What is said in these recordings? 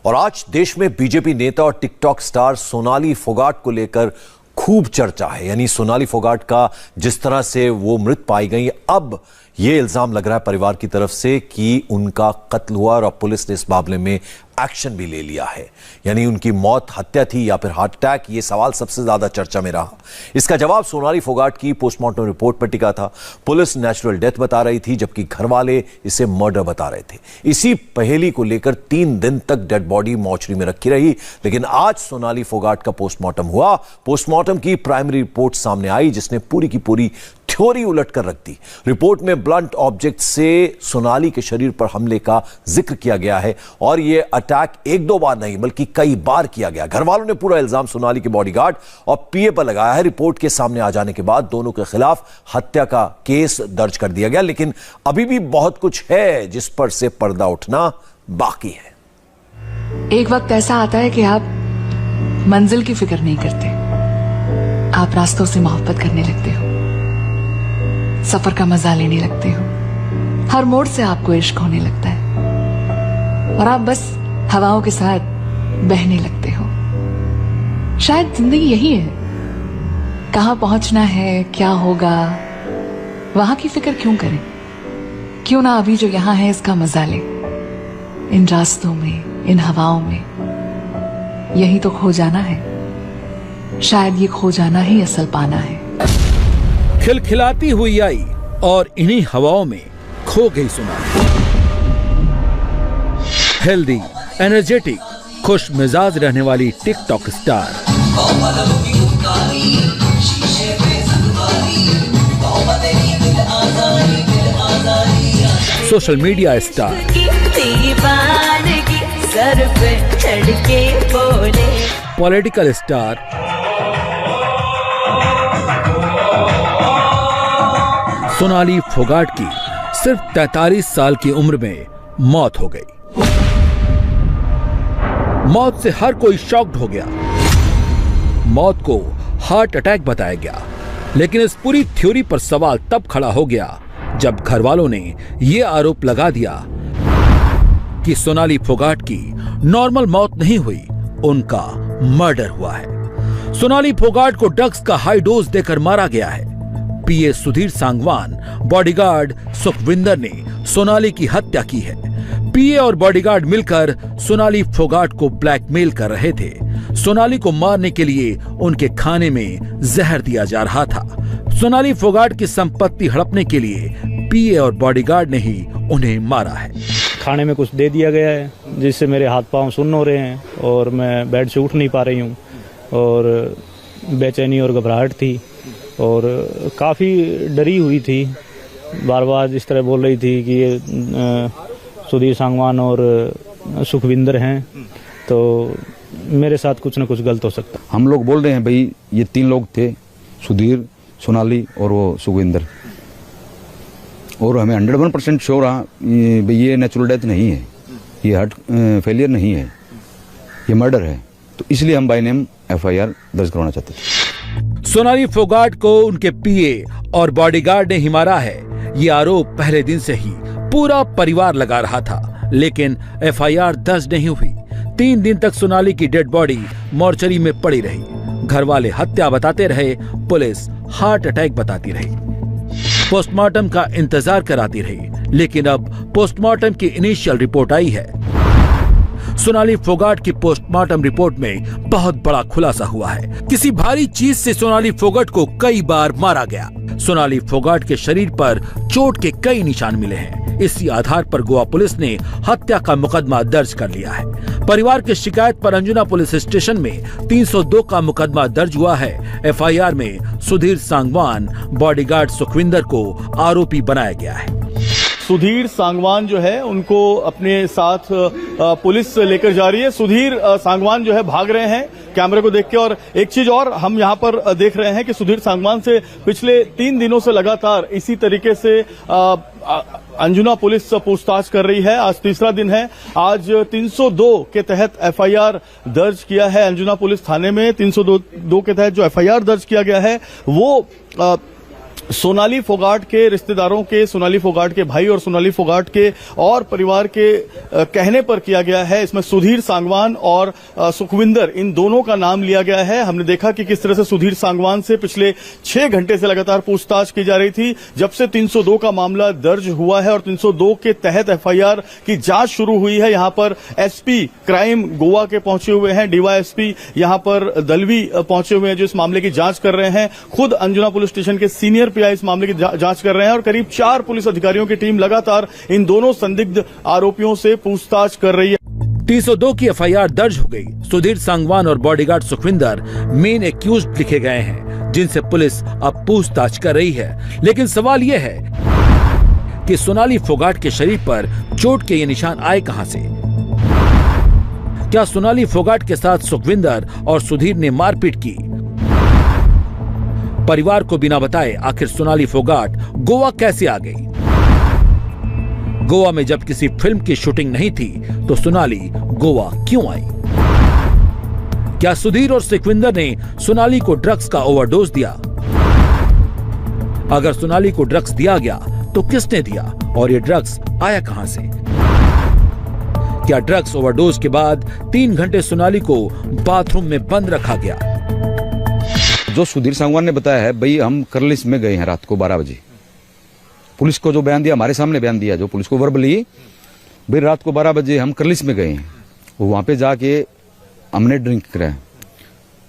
और आज देश में बीजेपी नेता और टिकटॉक स्टार सोनाली फोगाट को लेकर खूब चर्चा है। यानी सोनाली फोगाट का जिस तरह से वो मृत पाई गई, अब ये इल्जाम लग रहा है परिवार की तरफ से कि उनका कत्ल हुआ और अब पुलिस ने इस मामले में एक्शन भी ले लिया है। यानी उनकी मौत हत्या थी या फिर हार्ट अटैक, ये सवाल सबसे ज्यादा चर्चा में रहा। इसका जवाब सोनाली फोगाट की पोस्टमार्टम रिपोर्ट पर टिका था। पुलिस नेचुरल डेथ बता रही थी जबकि घर वाले इसे मर्डर बता रहे थे। इसी पहेली को लेकर 3 दिन तक डेड बॉडी मॉर्चरी में रखी रही, लेकिन आज सोनाली फोगाट का पोस्टमार्टम हुआ। पोस्टमार्टम की प्राइमरी रिपोर्ट सामने आई जिसने पूरी की पूरी थ्योरी उलट कर रख दी। रिपोर्ट में ब्लंट ऑब्जेक्ट से सोनाली के शरीर पर हमले का जिक्र किया गया है और यह अटैक 1-2 बार नहीं बल्कि कई बार किया गया। घर वालों ने पूरा इल्जाम सोनाली के बॉडीगार्ड और पीए पर लगाया है। रिपोर्ट के सामने आ जाने के बाद दोनों के खिलाफ हत्या का केस दर्ज कर दिया गया, लेकिन अभी भी बहुत कुछ है जिस पर से पर्दा उठना बाकी है। एक वक्त ऐसा आता है कि आप मंजिल की फिक्र नहीं करते, आप रास्तों से मोहब्बत करने लगते हो, सफर का मजा लेने लगते हो, हर मोड़ से आपको इश्क होने लगता है और आप बस हवाओं के साथ बहने लगते हो। शायद जिंदगी यही है, कहां पहुंचना है, क्या होगा, वहां की फिक्र क्यों करें। क्यों ना अभी जो यहां है इसका मजा ले, इन रास्तों में, इन हवाओं में। यही तो खो जाना है, शायद ये खो जाना ही असल पाना है। खिलखिलाती हुई आई और इन्हीं हवाओं में खो गई सोनाली। हेल्दी, एनर्जेटिक, खुश मिजाज रहने वाली TikTok star, social media star, political star, Sonali Phogat की सिर्फ 43 साल की उम्र में मौत हो गई। मौत से हर कोई शॉक्ड हो गया। मौत को हार्ट अटैक बताया गया, लेकिन इस पूरी थ्योरी पर सवाल तब खड़ा हो गया जब घर वालों ने यह आरोप लगा दिया कि सोनाली फोगाट की नॉर्मल मौत नहीं हुई, उनका मर्डर हुआ है। सोनाली फोगाट को ड्रग्स का हाई डोज देकर मारा गया है। पीए सुधीर सांगवान, बॉडीगार्ड सुखविंदर ने सोनाली की हत्या की है। पीए और बॉडीगार्ड मिलकर सोनाली फोगाट को ब्लैकमेल कर रहे थे। सोनाली को मारने के लिए उनके खाने में जहर दिया जा रहा था। सोनाली फोगाट की संपत्ति हड़पने के लिए पीए और बॉडीगार्ड ने ही उन्हें मारा है। खाने में कुछ दे दिया गया है जिससे मेरे हाथ पांव सुन्न हो रहे हैं और मैं बेड से उठ नहीं पा रही हूँ और बेचैनी और घबराहट थी और काफ़ी डरी हुई थी। बार बार इस तरह बोल रही थी कि ये सुधीर सांगवान और सुखविंदर हैं, तो मेरे साथ कुछ न कुछ गलत हो सकता। हम लोग बोल रहे हैं भाई ये 3 लोग थे, सुधीर, सोनाली और वो सुखविंदर, और हमें 101% श्योर रहा ये नेचुरल डेथ नहीं है, ये हार्ट फेलियर नहीं है, ये मर्डर है। तो इसलिए हम बाय नेम FIR दर्ज करवाना चाहते थे। सोनाली फोगाट को उनके पीए और बॉडीगार्ड ने ही मारा है, ये आरोप पहले दिन से ही पूरा परिवार लगा रहा था, लेकिन FIR दर्ज नहीं हुई। 3 दिन तक सोनाली की डेड बॉडी मॉर्चरी में पड़ी रही। घर वाले हत्या बताते रहे, पुलिस हार्ट अटैक बताती रही, पोस्टमार्टम का इंतजार कराती रही, लेकिन अब पोस्टमार्टम की इनिशियल रिपोर्ट आई है। सोनाली फोगाट की पोस्टमार्टम रिपोर्ट में बहुत बड़ा खुलासा हुआ है। किसी भारी चीज से सोनाली फोगाट को कई बार मारा गया। सोनाली फोगाट के शरीर पर चोट के कई निशान मिले हैं। इसी आधार पर गोवा पुलिस ने हत्या का मुकदमा दर्ज कर लिया है। परिवार की शिकायत पर अंजुना पुलिस स्टेशन में 302 का मुकदमा दर्ज हुआ है। FIR में सुधीर सांगवान, बॉडीगार्ड सुखविंदर को आरोपी बनाया गया है। सुधीर सांगवान जो है उनको अपने साथ पुलिस लेकर जा रही है। सुधीर सांगवान जो है भाग रहे हैं कैमरे को देख के। और एक चीज और हम यहां पर देख रहे हैं कि सुधीर सांगवान से पिछले 3 दिनों से लगातार इसी तरीके से अंजुना पुलिस पूछताछ कर रही है। आज तीसरा दिन है। आज 302 के तहत FIR दर्ज किया है अंजुना पुलिस थाने में। 302 के तहत जो FIR दर्ज किया गया है वो सोनाली फोगाट के रिश्तेदारों के, सोनाली फोगाट के भाई और सोनाली फोगाट के और परिवार के कहने पर किया गया है। इसमें सुधीर सांगवान और सुखविंदर, इन दोनों का नाम लिया गया है। हमने देखा कि किस तरह से सुधीर सांगवान से पिछले 6 घंटे से लगातार पूछताछ की जा रही थी। जब से 302 का मामला दर्ज हुआ है और 302 के तहत एफआईआर की जांच शुरू हुई है। यहां पर एसपी क्राइम गोवा के पहुंचे हुए हैं, डीवाईएसपी यहां पर दलवी पहुंचे हुए हैं जो इस मामले की जांच कर रहे हैं। खुद अंजुना पुलिस स्टेशन के सीनियर पीआई इस मामले की जांच कर रहे हैं और करीब 4 पुलिस अधिकारियों की टीम लगातार इन दोनों संदिग्ध आरोपियों से पूछताछ कर रही है। 302 की एफआईआर दर्ज हो गई। सुधीर सांगवान और बॉडीगार्ड सुखविंदर मेन एक्यूज्ड लिखे गए हैं, जिनसे पुलिस अब पूछताछ कर रही है। लेकिन सवाल यह है कि सोनाली फोगाट के शरीर पर चोट के ये निशान आए कहां से? क्या सोनाली फोगाट के साथ सुखविंदर और सुधीर ने मारपीट की? परिवार को बिना बताए आखिर सोनाली फोगाट गोवा कैसे आ गई? गोवा में जब किसी फिल्म की शूटिंग नहीं थी तो सोनाली गोवा क्यों आई? क्या सुधीर और सुखविंदर ने सोनाली को ड्रग्स का ओवरडोज दिया? अगर सोनाली को ड्रग्स दिया गया तो किसने दिया और ये ड्रग्स आया कहां से? क्या ड्रग्स ओवरडोज के बाद 3 घंटे सोनाली को बाथरूम में बंद रखा गया? जो सुधीर सांगवान ने बताया है, भाई हम करलिस में गए हैं रात को 12 बजे। पुलिस को जो बयान दिया, हमारे सामने बयान दिया, जो पुलिस को वर्बली, भाई रात को 12 बजे हम करलिस में गए हैं। वहां पे जाके हमने ड्रिंक कराया।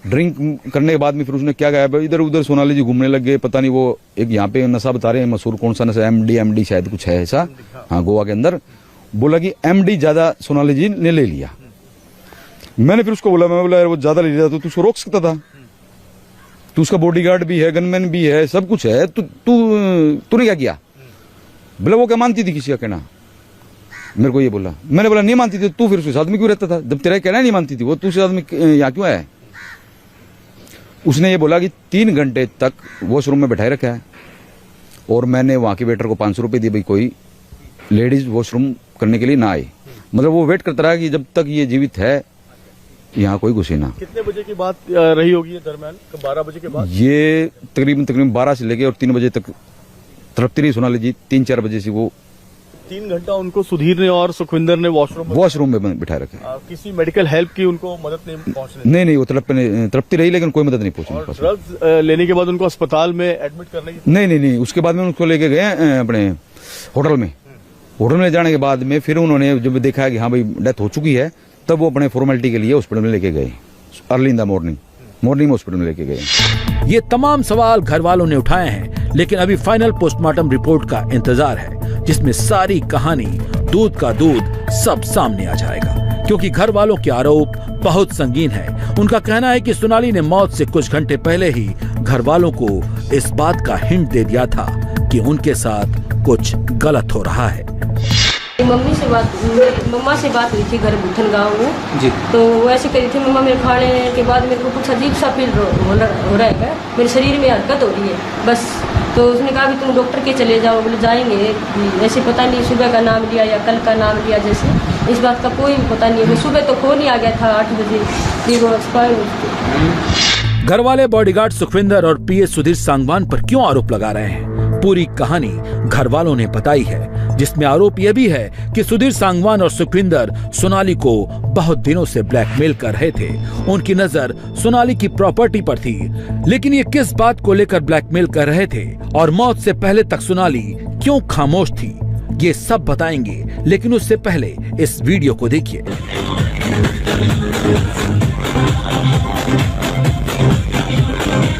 ड्रिंक करने के बाद में फिर उसने क्या कहा, भाई इधर उधर सोनाली जी घूमने लग गए। पता नहीं वो एक यहाँ पे नशा बता रहे हैं, मशहूर कौन सा नशा, एमडी शायद कुछ है ऐसा, हाँ गोवा के अंदर। बोला कि एमडी ज्यादा सोनाली जी ने ले लिया। मैंने फिर उसको बोला, मैं बोला यार वो ज्यादा ले लिया तो तू उसको रोक सकता था, तू उसका बॉडीगार्ड भी है, गनमैन भी है, सब कुछ है, तूने क्या किया? बोला वो क्या मानती थी किसी का कहना? मेरे को ये बोला। मैंने बोला नहीं मानती थी, तू फिर उसके साथ में क्यों रहता था? जब तेरा कहना नहीं मानती थी वो, तू उसके साथ में यहाँ क्यों आया? उसने ये बोला कि 3 घंटे तक वॉशरूम में बैठाए रखा है और मैंने वहां के वेटर को 500 रुपए दिए, भाई कोई लेडीज वॉशरूम करने के लिए ना आए। मतलब वो वेट करता रहा कि जब तक ये जीवित है यहाँ कोई घुसे ना। कितने बजे की बात रही होगी ये दरमियान? 12 बजे के बाद? ये तकरीबन 12 से लेके और 3 बजे तक तड़पती रही सोनाली जी। 3-4 बजे से वो 3 घंटा उनको सुधीर ने और सुखविंदर ने वॉशरूम में बिठा रखा। किसी मेडिकल हेल्प की उनको मदद नहीं पहुंचने? नहीं, वो तड़पती रही लेकिन कोई मदद नहीं पहुंची। ड्रग्स लेने के बाद उनको अस्पताल में एडमिट करने की? नहीं, उसके बाद में उनको लेके गए अपने होटल में। होटल में जाने के बाद में फिर उन्होंने जब देखा कि हाँ भाई डेथ हो चुकी है, तब वो अपने फॉर्मेलिटी के लिए हॉस्पिटल में लेके गए। अर्ली इन द मॉर्निंग में हॉस्पिटल में लेके गए। ये तमाम सवाल घर वालों ने उठाए हैं, लेकिन अभी फाइनल पोस्टमार्टम रिपोर्ट का इंतजार है, जिसमें सारी कहानी दूध का दूध सब सामने आ जाएगा। क्योंकि घर वालों के आरोप बहुत संगीन है। उनका कहना है कि सोनाली ने मौत से कुछ घंटे पहले ही घर वालों को इस बात का हिंट दे दिया था कि उनके साथ कुछ गलत हो रहा है। मम्मा से बात हुई थी घर बुथन गाँव में जी, तो वो ऐसे करी थी। मम्मा मेरे खाने के बाद मेरे को कुछ अजीब सा फील हो रहा है, मेरे शरीर में हरकत हो रही है बस। तो उसने कहा कि तुम डॉक्टर के चले जाओ। बोले जाएंगे, ऐसे पता नहीं सुबह का नाम लिया या कल का नाम लिया, जैसे इस बात का कोई पता नहीं है। सुबह तो फोन ही आ गया था 8 बजे, फिर वो एक्सपायर हो गई। घर वाले बॉडीगार्ड सुखविंदर और पीए सुधीर सांगवान पर क्यों आरोप लगा रहे हैं? पूरी कहानी घर वालों ने बताई है, जिसमें आरोप यह भी है कि सुधीर सांगवान और सुखविंदर सोनाली को बहुत दिनों से ब्लैकमेल कर रहे थे। उनकी नजर सोनाली की प्रॉपर्टी पर थी, लेकिन ये किस बात को लेकर ब्लैकमेल कर रहे थे और मौत से पहले तक सोनाली क्यों खामोश थी, ये सब बताएंगे। लेकिन उससे पहले इस वीडियो को देखिए।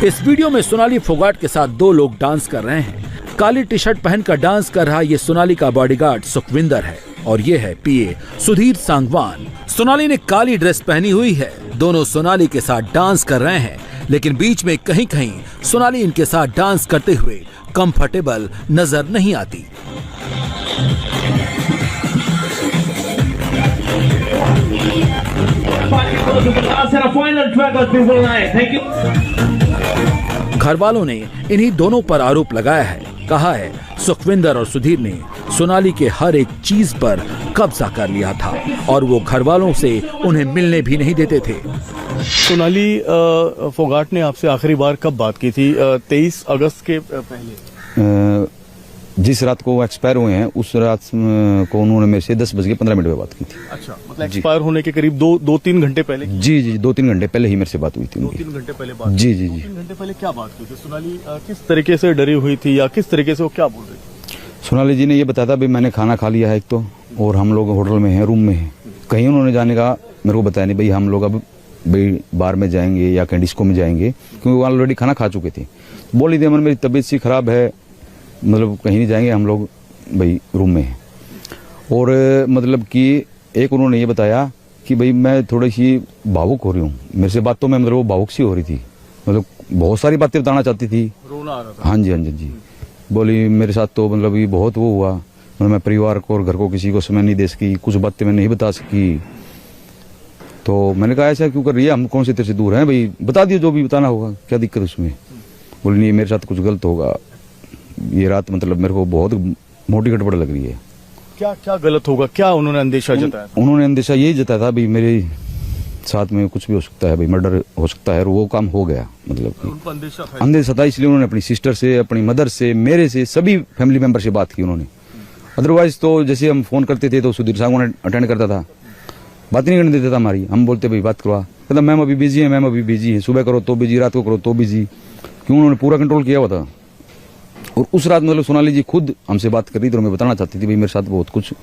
इस वीडियो में सोनाली फोगाट के साथ 2 लोग डांस कर रहे हैं। काली टी शर्ट पहनकर डांस कर रहा ये सोनाली का बॉडीगार्ड सुखविंदर है और ये है पीए सुधीर सांगवान। सोनाली ने काली ड्रेस पहनी हुई है। दोनों सोनाली के साथ डांस कर रहे हैं, लेकिन बीच में कहीं कहीं सोनाली इनके साथ डांस करते हुए कंफर्टेबल नजर नहीं आती। घर वालों ने इन्हीं दोनों पर आरोप लगाया है। कहा है सुखविंदर और सुधीर ने सोनाली के हर एक चीज पर कब्जा कर लिया था और वो घर वालों से उन्हें मिलने भी नहीं देते थे। सोनाली फोगाट ने आपसे आखिरी बार कब बात की थी? 23 अगस्त के पहले? जिस रात को वो एक्सपायर हुए हैं उस रात को उन्होंने मेरे से 10:15 पे बात की थी। अच्छा, मतलब एक्सपायर होने के करीब 2-3 घंटे पहले? जी 2-3 घंटे पहले ही मेरे से बात हुई थी उनकी। 2-3 घंटे पहले बात? जी 2-3 घंटे पहले क्या बात हुई थी? सोनाली किस तरीके से डरी हुई थी या किस तरीके से वो क्या बोल रही थी? सोनाली जी ने ये बताया था भाई मैंने खाना खा लिया है एक तो, और हम लोग होटल में हैं, रूम में हैं। कहीं उन्होंने जाने का मेरे को बताया नहीं भाई हम लोग अब भाई बार में जाएंगे या कहीं डिस्को में जाएंगे, क्योंकि वो ऑलरेडी खाना खा चुके थे। बोली थी मेरी तबीयत सी खराब है, मतलब कहीं नहीं जाएंगे, हम लोग भाई रूम में हैं। और मतलब कि एक उन्होंने ये बताया कि भाई मैं थोड़ी सी भावुक हो रही हूँ, मेरे से बातों में मतलब वो भावुक सी हो रही थी, मतलब बहुत सारी बातें बताना चाहती थी, रोना आ रहा था। हाँ जी। बोली मेरे साथ तो मतलब ये बहुत वो हुआ, मैं परिवार को और घर को किसी को समय नहीं दे सकी, कुछ बातें मैं नहीं बता सकी। तो मैंने कहा ऐसा क्यों कर रही है, हम कौन से तेरे से दूर हैं, भाई बता दियो जो भी बताना होगा, क्या दिक्कत उसमें। बोली नहीं मेरे साथ कुछ गलत होगा, ये रात मतलब मेरे को बहुत मोटी गड़बड़ लग रही है। क्या गलत होगा, क्या उन्होंने अंदेशा जताया? उन्होंने अंदेशा यही जताया था भाई मेरे साथ में कुछ भी हो सकता है, भाई मर्डर हो सकता है, और वो काम हो गया। मतलब उनको अंदेशा था, इसलिए उन्होंने अपनी सिस्टर से, अपनी मदर से, मेरे से, सभी फैमिली मेंबर से बात की उन्होंने। अदरवाइज तो जैसे हम फोन करते थे तो सुधीर सांगवान अटेंड करता था, बात नहीं करने देता था हमारी। हम बोलते भाई बात करवा, कहता मैम अभी बिजी है, मैम अभी बिजी है, सुबह करो तो बिजी, रात को करो तो बिजी, क्यों उन्होंने पूरा कंट्रोल किया हुआ था। और उस रात मतलब सोनाली जी खुद हमसे बात कर रही थी और मैं बताना चाहती थी भाई मेरे साथ बहुत कुछ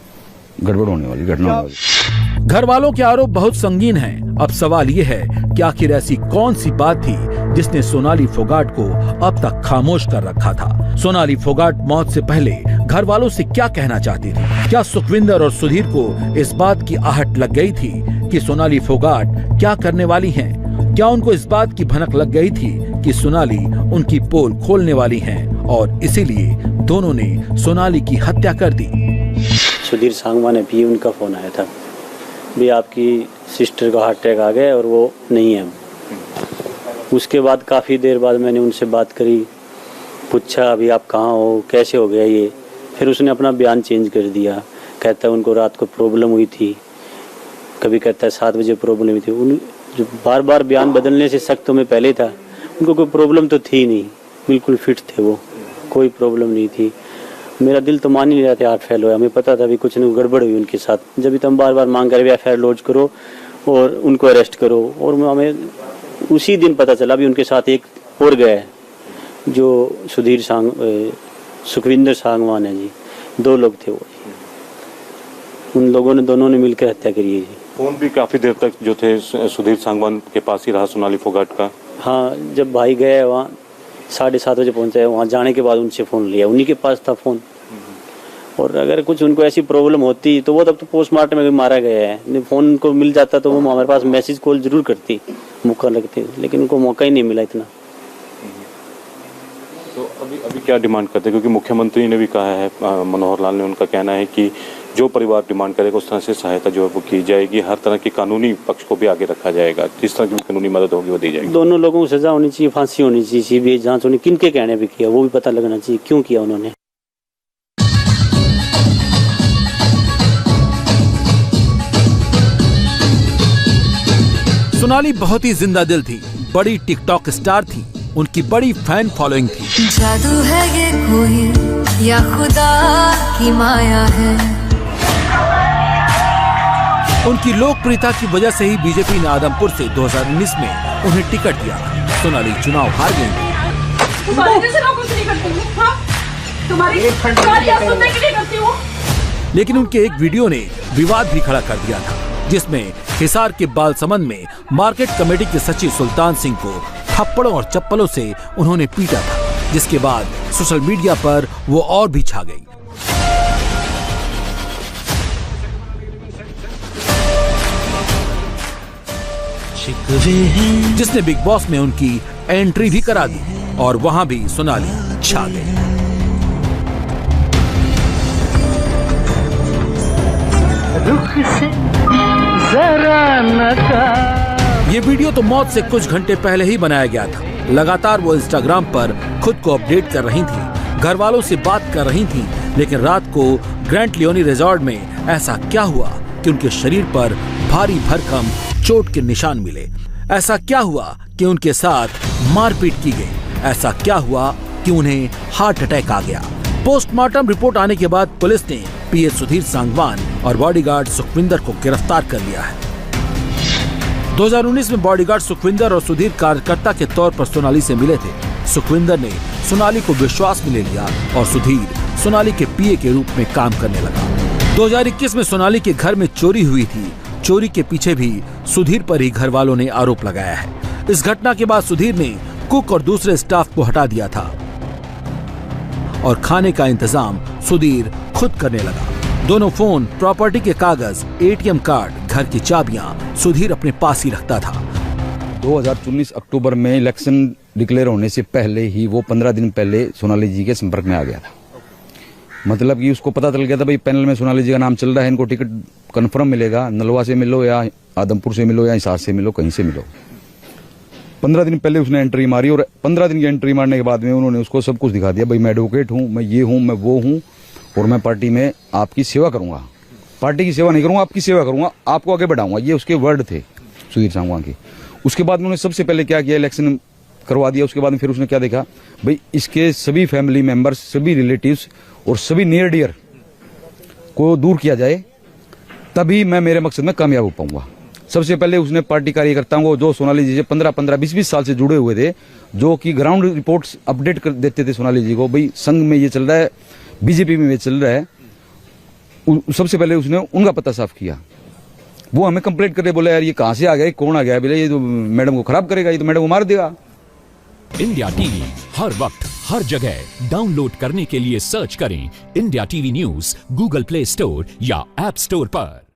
गड़बड़ होने वाली, घटना होने वाली। घर वालों के आरोप बहुत संगीन हैं। अब सवाल ये है कि आखिर ऐसी कौन सी बात थी जिसने सोनाली फोगाट को अब तक खामोश कर रखा था। सोनाली फोगाट मौत से पहले घर वालों से क्या कहना चाहती थी? क्या सुखविंदर और सुधीर को इस बात की आहट लग गई थी कि सोनाली फोगाट क्या करने वाली हैं? क्या उनको इस बात की भनक लग गई थी कि सोनाली उनकी पोल खोलने वाली हैं और इसीलिए दोनों ने सोनाली की हत्या कर दी? सुधीर सांगवान ने भी उनका फ़ोन आया था, भी आपकी सिस्टर का हार्ट अटैक आ गया और वो नहीं है। उसके बाद काफ़ी देर बाद मैंने उनसे बात करी, पूछा अभी आप कहाँ हो, कैसे हो गया ये। फिर उसने अपना बयान चेंज कर दिया, कहता है उनको रात को प्रॉब्लम हुई थी, कभी कहता है 7 बजे प्रॉब्लम हुई थी। उन जो बार बार बयान बदलने से शक तो मैं पहले था, उनको कोई प्रॉब्लम तो थी नहीं, बिल्कुल फिट थे वो, कोई प्रॉब्लम नहीं थी। मेरा दिल तो मान ही नहीं रहा था, हार्ट फेल हुआ। हमें पता था भी कुछ नहीं गड़बड़ हुई उनके साथ, जब भी तुम बार बार मांग कर FIR लॉन्च करो और उनको अरेस्ट करो। और हमें उसी दिन पता चला भी उनके साथ एक और गया है जो सुखविंदर सांगवान है जी, 2 लोग थे वो जी। उन लोगों ने दोनों ने मिलकर हत्या करी है जी। फोन भी काफी देर तक जो थे सुधीर सांगवान के पास ही रहा सोनाली फोगाट का। हाँ, जब भाई गए वहाँ 7:30 बजे पहुँचे, वहाँ जाने के बाद उनसे फ़ोन लिया, उन्हीं के पास था फ़ोन। और अगर कुछ उनको ऐसी प्रॉब्लम होती तो वो तब तो पोस्टमार्टम में भी मारा गया है, फ़ोन उनको मिल जाता तो वो हमारे पास मैसेज कॉल जरूर करती, मौका लगती, लेकिन उनको मौका ही नहीं मिला इतना। तो अभी क्या डिमांड करते हैं, क्योंकि मुख्यमंत्री ने भी कहा है, मनोहर लाल ने, उनका कहना है कि जो परिवार डिमांड करेगा उस तरह से सहायता जो है वो की जाएगी, हर तरह के कानूनी पक्ष को भी आगे रखा जाएगा, जिस तरह की कानूनी मदद होगी वो दी जाएगी। दोनों लोगों को सजा होनी चाहिए, फांसी होनी चाहिए, CBI जांच होनी, किनके कहने पे किया वो भी पता लगना चाहिए, क्यों किया उन्होंने। सोनाली बहुत ही जिंदा दिल थी, बड़ी टिकटॉक स्टार थी, उनकी बड़ी फैन फॉलोइंग थी। जादू है ये कोई या खुदा की माया है। उनकी लोकप्रियता की वजह से ही बीजेपी ने आदमपुर से 2019 में उन्हें टिकट दिया। सोनाली चुनाव हार गई। लेकिन उनके एक वीडियो ने विवाद भी खड़ा कर दिया था, जिसमें हिसार के बालसमंद में मार्केट कमेटी के सचिव सुल्तान सिंह को थप्पड़ों और चप्पलों से उन्होंने पीटा था, जिसके बाद सोशल मीडिया पर वो और भी छा गई। जिसने बिग बॉस में उनकी एंट्री भी करा दी और वहां भी सोनाली छा गई। ये वीडियो तो मौत से कुछ घंटे पहले ही बनाया गया था। लगातार वो इंस्टाग्राम पर खुद को अपडेट कर रही थी, घर वालों से बात कर रही थी, लेकिन रात को ग्रैंड लियोनी रिजॉर्ट में ऐसा क्या हुआ कि उनके शरीर पर भारी भरकम चोट के निशान मिले? ऐसा क्या हुआ कि उनके साथ मारपीट की गई? ऐसा क्या हुआ कि उन्हें हार्ट अटैक आ गया? पोस्टमार्टम रिपोर्ट आने के बाद पुलिस ने पीए सुधीर सांगवान और बॉडीगार्ड सुखविंदर को गिरफ्तार कर लिया है। 2019 में बॉडीगार्ड सुखविंदर और सुधीर कार्यकर्ता के तौर पर सोनाली से मिले थे। सुखविंदर ने सोनाली को विश्वास में ले लिया और सुधीर सोनाली के पीए के रूप में काम करने लगा। 2021 में सोनाली के घर में चोरी हुई थी। चोरी के पीछे भी सुधीर पर ही घर वालों ने आरोप लगाया है। इस घटना के बाद सुधीर ने कुक और दूसरे स्टाफ को हटा दिया था और खाने का इंतजाम सुधीर खुद करने लगा। दोनों फोन, प्रॉपर्टी के कागज, एटीएम कार्ड, घर की चाबियां सुधीर अपने पास ही रखता था। 2019 अक्टूबर में इलेक्शन डिक्लेयर होने से पहले ही वो 15 दिन पहले सोनाली जी के संपर्क में आ गया था। मतलब कि उसको पता चल गया था भाई पैनल में सोनाली जी का नाम चल रहा है, इनको टिकट कंफर्म मिलेगा, नलवा से मिलो या आदमपुर से मिलो या हिसार से मिलो, कहीं से मिलो। 15 दिन पहले उसने एंट्री मारी और 15 दिन की एंट्री मारने के बाद में उन्होंने उसको सब कुछ दिखा दिया। भाई मैं एडवोकेट हूँ, मैं ये हूँ, मैं वो हूँ और मैं पार्टी में आपकी सेवा करूंगा। पार्टी की सेवा नहीं करूंगा, आपकी सेवा करूंगा, आपको आगे बढ़ाऊंगा। ये उसके वर्ड थे सुधीर सांगवान के। उसके बाद में उन्होंने सबसे पहले क्या किया, इलेक्शन करवा दिया। उसके बाद में फिर उसने क्या देखा, भाई इसके सभी फैमिली मेंबर्स, सभी रिलेटिव्स और सभी नियर डियर को दूर किया जाए, तभी मैं मेरे मकसद में कामयाब हो पाऊंगा। सबसे पहले उसने पार्टी कार्यकर्ताओं को, जो सोनाली जी से 15-15, 20-20 साल से जुड़े हुए थे, जो कि ग्राउंड रिपोर्ट्स अपडेट कर देते थे सोनाली जी को, भाई संघ में ये चल रहा है, बीजेपी में ये चल रहा है, सबसे पहले उसने उनका पता साफ किया। वो हमें कंप्लेंट करके बोला यार ये कहां से आ गया, कौन आ गया, बोले ये तो मैडम को खराब करेगा, ये तो मैडम को मार देगा। इंडिया टीवी हर वक्त हर जगह डाउनलोड करने के लिए सर्च करें India TV news Google play store या ऐप स्टोर पर।